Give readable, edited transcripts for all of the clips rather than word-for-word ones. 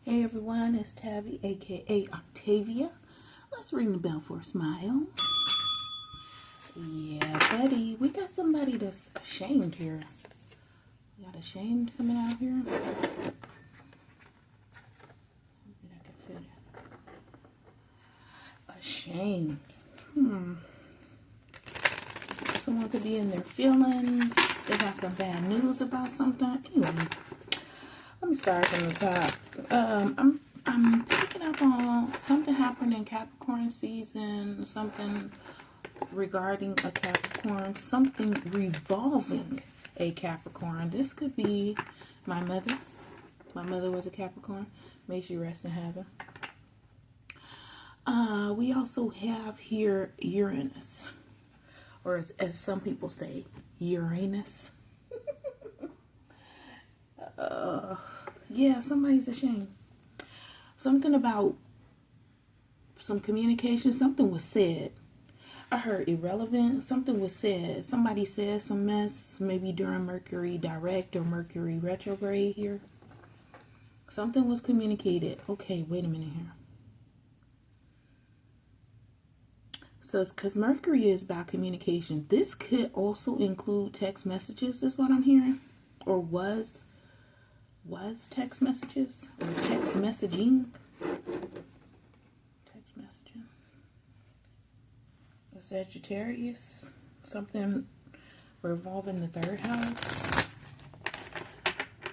Hey everyone, it's Tabby, aka Octavia. Let's ring the bell for a smile. Yeah, buddy, we got somebody that's ashamed here. We got ashamed coming out here. Maybe I can fit it. Ashamed. Someone could be in their feelings. They got some bad news about something. Anyway, let me start from the top. I'm picking up on something happened in Capricorn season, something regarding a Capricorn, something revolving a Capricorn. This could be my mother. My mother was a Capricorn. May she rest in heaven. We also have here Uranus, or as some people say, Uranus. Yeah, somebody's ashamed. Something about some communication, something was said. I heard irrelevant, something was said. Somebody said some mess, maybe during Mercury direct or Mercury retrograde here. Something was communicated. Okay, wait a minute here. So it's because Mercury is about communication. This could also include text messages, is what I'm hearing. Or was text messages or text messaging. Text messaging. A Sagittarius, something revolving the third house.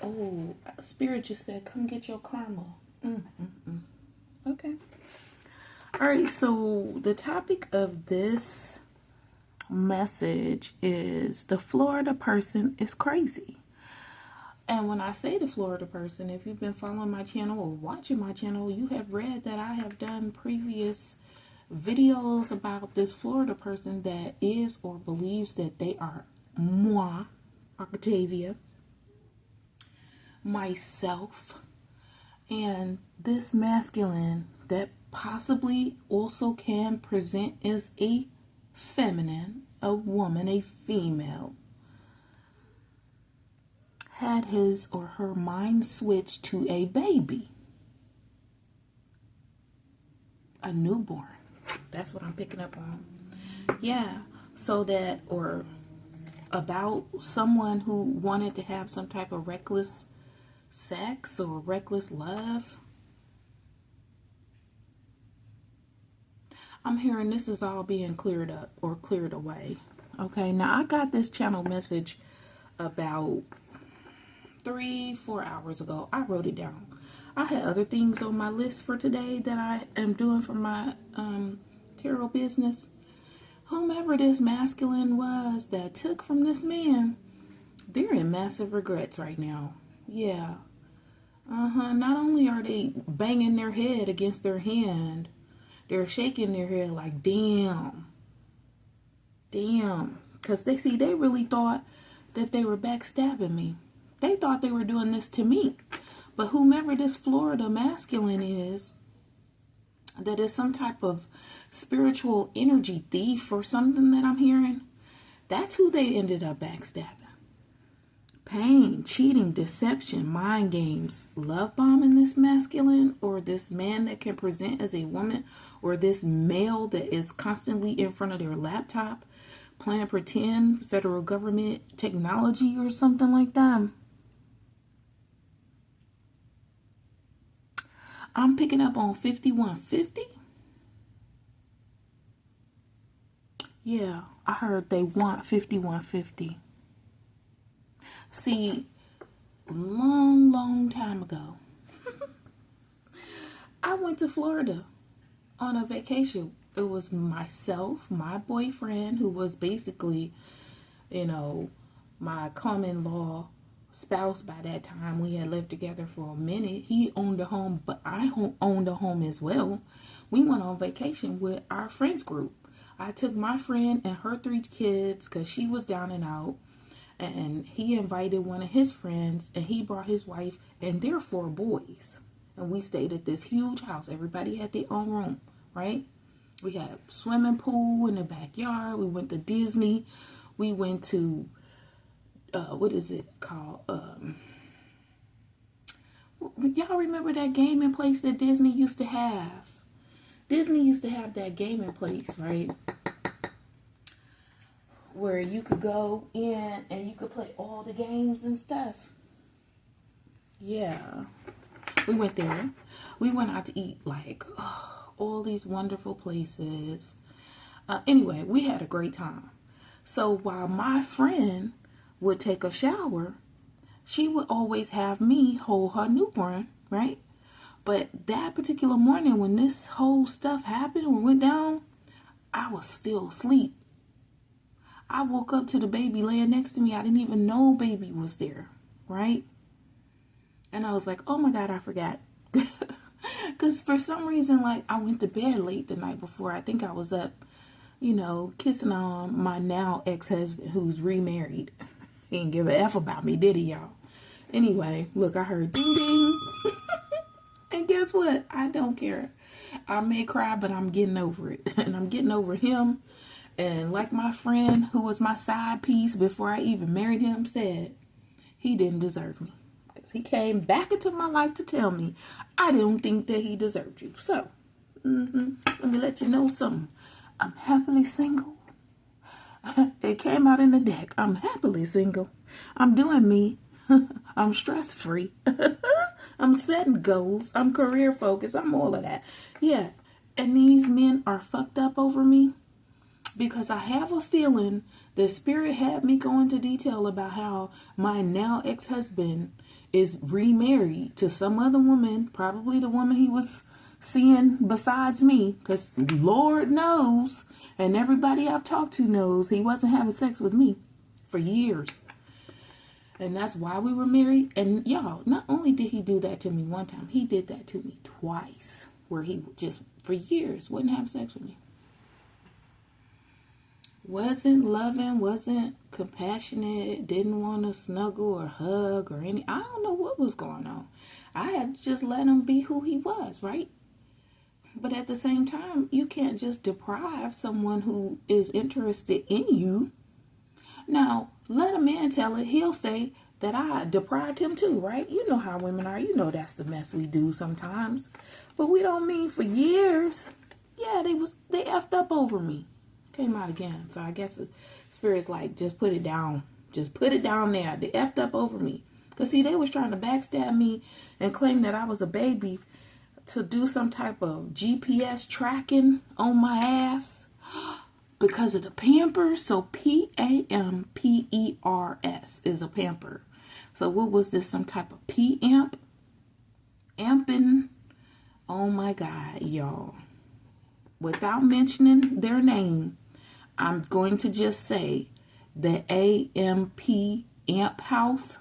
Oh, Spirit just said, come get your karma. Okay. All right, so the topic of this message is the Florida person is crazy. And when I say the Florida person, if you've been following my channel or watching my channel, you have read that I have done previous videos about this Florida person that is or believes that they are moi, Octavia, myself, and this masculine that possibly also can present as a feminine, a woman, a female, had his or her mind switched to a baby, a newborn. That's what I'm picking up on. Yeah, so that, or about someone who wanted to have some type of reckless sex or reckless love. I'm hearing this is all being cleared up or cleared away. Okay, now I got this channel message about 3-4 hours ago. I wrote it down. I had other things on my list for today that I am doing for my tarot business. Whomever this masculine was that took from this man, they're in massive regrets right now. Yeah. Not only are they banging their head against their hand, they're shaking their head like, damn. Because they really thought that they were backstabbing me. They thought they were doing this to me. But whomever this Florida masculine is, that is some type of spiritual energy thief or something that I'm hearing, that's who they ended up backstabbing. Pain, cheating, deception, mind games, love bombing this masculine, or this man that can present as a woman, or this male that is constantly in front of their laptop playing pretend, federal government technology or something like that. I'm picking up on 5150. Yeah, I heard they want 5150. See, long time ago, I went to Florida on a vacation. It was myself, my boyfriend, who was basically, my common law spouse by that time. We had lived together for a minute. He owned a home, but I owned a home as well. We went on vacation with our friends group. I took my friend and her 3 kids because she was down and out. And he invited one of his friends, and he brought his wife and their 4 boys. And we stayed at this huge house. Everybody had their own room, right? We had a swimming pool in the backyard. We went to Disney. We went to, what is it called? Y'all remember that gaming place that Disney used to have? Disney used to have that gaming place, right? Where you could go in and you could play all the games and stuff. Yeah. We went there. We went out to eat, like, all these wonderful places. Anyway, we had a great time. So while my friend would take a shower, she would always have me hold her newborn, right? But that particular morning when this whole stuff happened or went down, I was still asleep. I woke up to the baby laying next to me. I didn't even know baby was there, right? And I was like, oh my God, I forgot. Because for some reason, like, I went to bed late the night before. I think I was up, you know, kissing on my now ex-husband who's remarried. He didn't give a F about me, did he, y'all? Anyway, look, I heard ding ding. And guess what? I don't care. I may cry, but I'm getting over it. And I'm getting over him. And like my friend who was my side piece before I even married him said, he didn't deserve me. He came back into my life to tell me I didn't think that he deserved you. So, let me let you know something. I'm happily single. It came out in the deck. I'm happily single. I'm doing me. I'm stress-free. I'm setting goals. I'm career focused. I'm all of that. Yeah. And these men are fucked up over me because I have a feeling the spirit had me go into detail about how my now ex-husband is remarried to some other woman, probably the woman he was seeing besides me, because Lord knows, and everybody I've talked to knows, he wasn't having sex with me for years. And that's why we were married. And y'all, not only did he do that to me one time, he did that to me twice, where he just for years wouldn't have sex with me. Wasn't loving, wasn't compassionate, didn't want to snuggle or hug or any. I don't know what was going on. I had to just let him be who he was, right? But at the same time, you can't just deprive someone who is interested in you. Now, let a man tell it. He'll say that I deprived him too, right? You know how women are. You know that's the mess we do sometimes. But we don't mean for years. Yeah, they effed up over me. Came out again. So I guess the spirit's like, just put it down. Just put it down there. They effed up over me. Because see, they was trying to backstab me and claim that I was a baby to do some type of GPS tracking on my ass because of the Pampers. So Pampers is a pamper. So what was this? Some type of P-amp? Amping? Oh my God, y'all. Without mentioning their name, I'm going to just say the AMP amp house,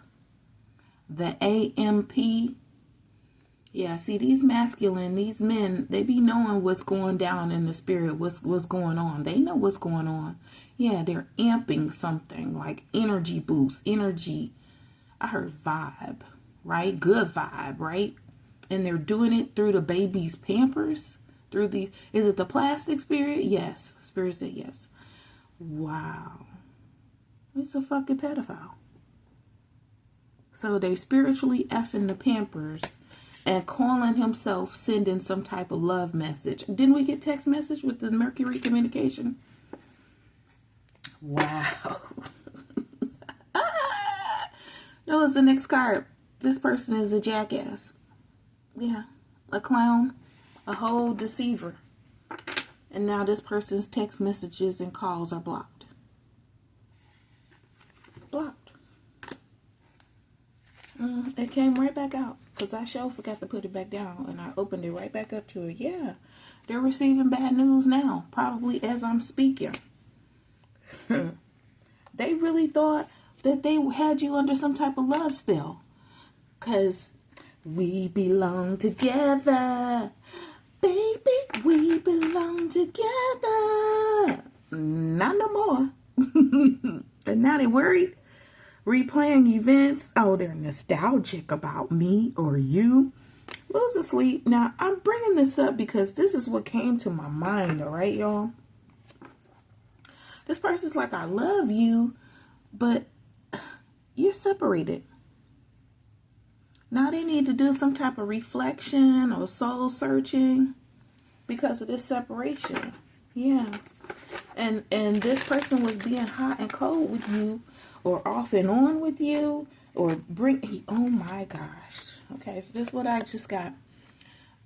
the AMP. Yeah, see, these masculine, these men, they be knowing what's going down in the spirit, what's going on. They know what's going on. Yeah, they're amping something like energy boost, energy. I heard vibe, right? Good vibe, right? And they're doing it through the baby's Pampers. Through the, is it the plastic spirit? Yes. Spirit said yes. Wow. It's a fucking pedophile. So they spiritually effing the Pampers and calling himself sending some type of love message. Didn't we get text message with the Mercury communication? Wow. That was the next card. This person is a jackass. Yeah. A clown. A whole deceiver. And now this person's text messages and calls are blocked. Blocked. It came right back out. Because I sure forgot to put it back down. And I opened it right back up to it. Yeah. They're receiving bad news now. Probably as I'm speaking. They really thought that they had you under some type of love spell. Because we belong together. Baby, we belong together. Not no more. And now they're worried. Replaying events. Oh, they're nostalgic about me or you. Losing sleep. Now, I'm bringing this up because this is what came to my mind. All right, y'all? This person's like, I love you, but you're separated. Now they need to do some type of reflection or soul searching because of this separation. Yeah. And this person was being hot and cold with you, or off and on with you, or oh my gosh. Okay, so this is what I just got.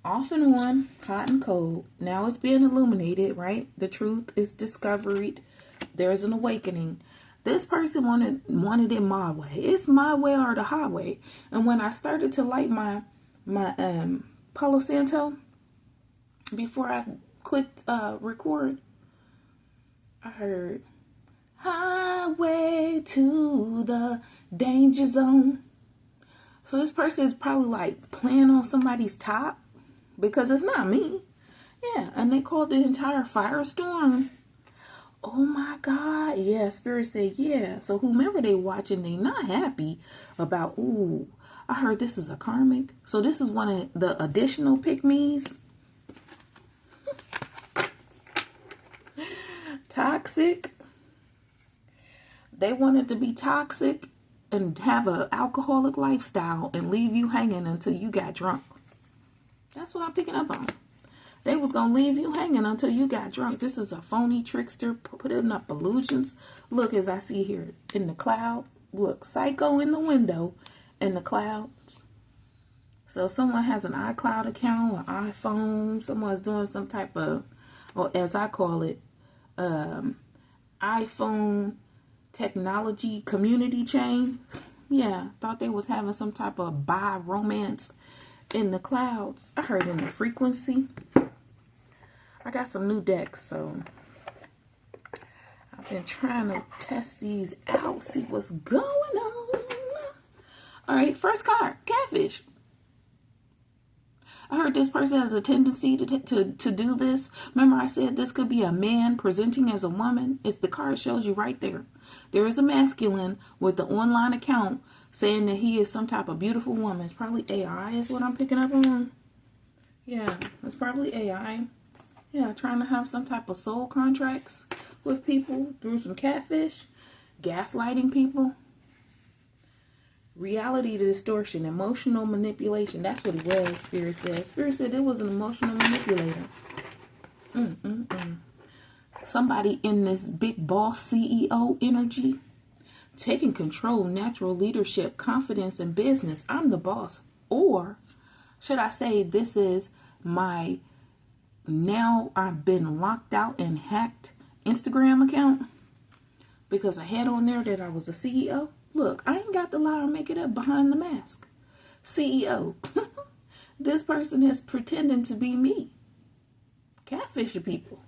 Off and on, hot and cold. Now it's being illuminated, right? The truth is discovered. There's an awakening. This person wanted it my way. It's my way or the highway. And when I started to light my Palo Santo, before I clicked record, I heard highway to the danger zone. So this person is probably like playing on somebody's top, because it's not me. Yeah, and they called the entire firestorm. Oh my God. Yeah, Spirit said, yeah. So whomever they watching, they not happy about, ooh, I heard this is a karmic. So this is one of the additional pick-me's. Toxic. They wanted to be toxic and have an alcoholic lifestyle and leave you hanging until you got drunk. That's what I'm picking up on. They was going to leave you hanging until you got drunk. This is a phony trickster putting up illusions. Look, as I see here in the cloud. Look, psycho in the window in the clouds. So someone has an iCloud account, an iPhone. Someone's doing some type of, or as I call it, iPhone technology community chain. Yeah, thought they was having some type of bi-romance in the clouds. I heard in the frequency. I got some new decks, so I've been trying to test these out, see what's going on. All right, first card, catfish. I heard this person has a tendency to do this. Remember I said this could be a man presenting as a woman? It's the card shows you right there. There is a masculine with the online account saying that he is some type of beautiful woman. It's probably AI is what I'm picking up on. Yeah, it's probably AI. Yeah, trying to have some type of soul contracts with people through some catfish, gaslighting people. Reality distortion, emotional manipulation. That's what it was, Spirit said. Spirit said it was an emotional manipulator. Somebody in this big boss CEO energy, taking control, natural leadership, confidence in business. I'm the boss. Or should I say this is my now I've been locked out and hacked Instagram account because I had on there that I was a CEO. Look, I ain't got to lie or make it up behind the mask. CEO. This person is pretending to be me. Catfishing people.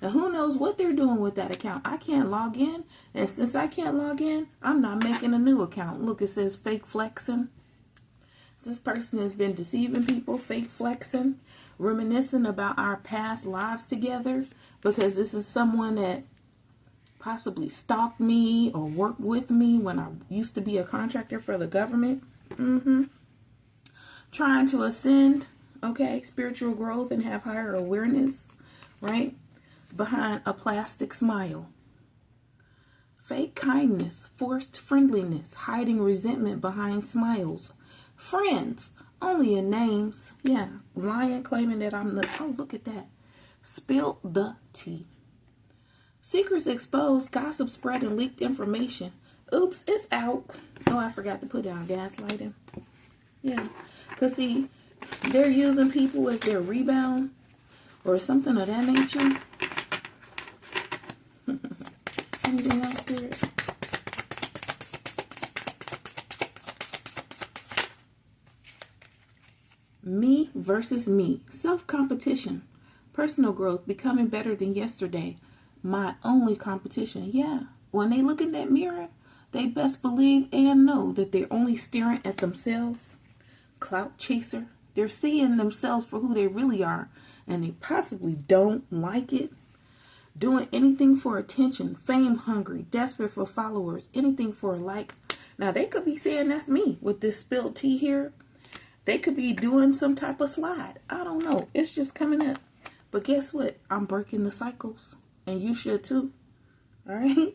And who knows what they're doing with that account. I can't log in. And since I can't log in, I'm not making a new account. Look, it says fake flexing. This person has been deceiving people, fake flexing, reminiscing about our past lives together, because this is someone that possibly stalked me or worked with me when I used to be a contractor for the government. Trying to ascend, okay, spiritual growth and have higher awareness, right? Behind a plastic smile. Fake kindness, forced friendliness, hiding resentment behind smiles. Friends, only in names. Yeah, lying, claiming that I'm the, oh, look at that. Spill the tea. Secrets exposed, gossip spread, and leaked information. Oops, it's out. Oh, I forgot to put down gaslighting. Yeah, because see, they're using people as their rebound or something of that nature. Anything else, Spirit? Me versus me. Self-competition. Personal growth. Becoming better than yesterday. My only competition. Yeah. When they look in that mirror, they best believe and know that they're only staring at themselves. Clout chaser. They're seeing themselves for who they really are. And they possibly don't like it. Doing anything for attention. Fame hungry. Desperate for followers. Anything for a like. Now they could be saying that's me with this spilled tea here. They could be doing some type of slide. I don't know. It's just coming up. But guess what? I'm breaking the cycles. And you should too. All right?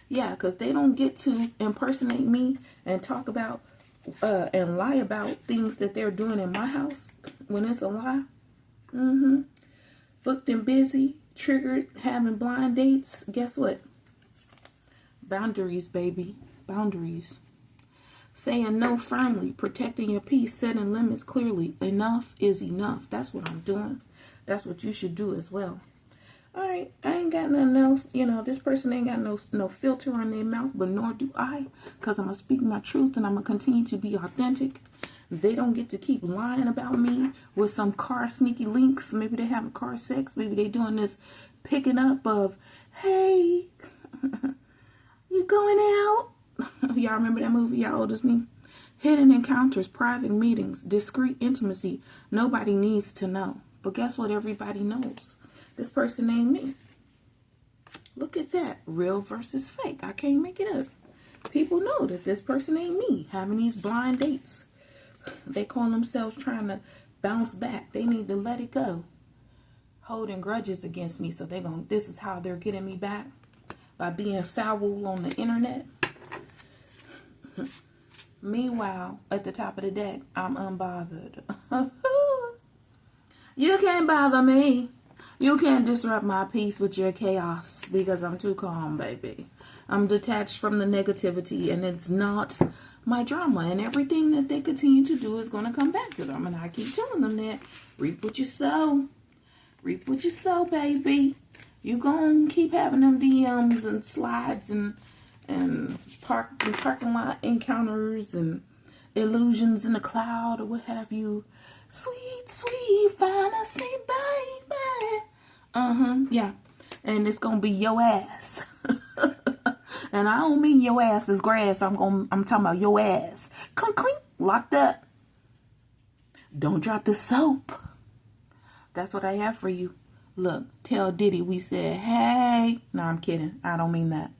Yeah, because they don't get to impersonate me and talk about and lie about things that they're doing in my house when it's a lie. Booked and busy, triggered, having blind dates. Guess what? Boundaries, baby. Boundaries. Saying no firmly, protecting your peace, setting limits clearly. Enough is enough. That's what I'm doing. That's what you should do as well. All right, I ain't got nothing else. You know, this person ain't got no filter on their mouth, but nor do I, because I'm going to speak my truth and I'm going to continue to be authentic. They don't get to keep lying about me with some car sneaky links. Maybe they having car sex. Maybe they doing this picking up of, hey, you going out? Y'all remember that movie? Y'all old as me? Hidden encounters, private meetings, discreet intimacy. Nobody needs to know. But guess what? Everybody knows. This person ain't me. Look at that. Real versus fake. I can't make it up. People know that this person ain't me. Having these blind dates. They call themselves trying to bounce back. They need to let it go. Holding grudges against me. So this is how they're getting me back. By being foul on the internet. Meanwhile, at the top of the deck, I'm unbothered. You can't bother me. You can't disrupt my peace with your chaos because I'm too calm, baby. I'm detached from the negativity and it's not my drama. And everything that they continue to do is going to come back to them. And I keep telling them that. Reap what you sow. Reap what you sow, baby. You going to keep having them DMs and slides and parking lot encounters and illusions in the cloud or what have you. Sweet, sweet fantasy, baby. Yeah. And it's gonna be your ass. And I don't mean your ass is grass. I'm talking about your ass. Clink, clink, locked up. Don't drop the soap. That's what I have for you. Look, tell Diddy we said, hey. No, I'm kidding. I don't mean that.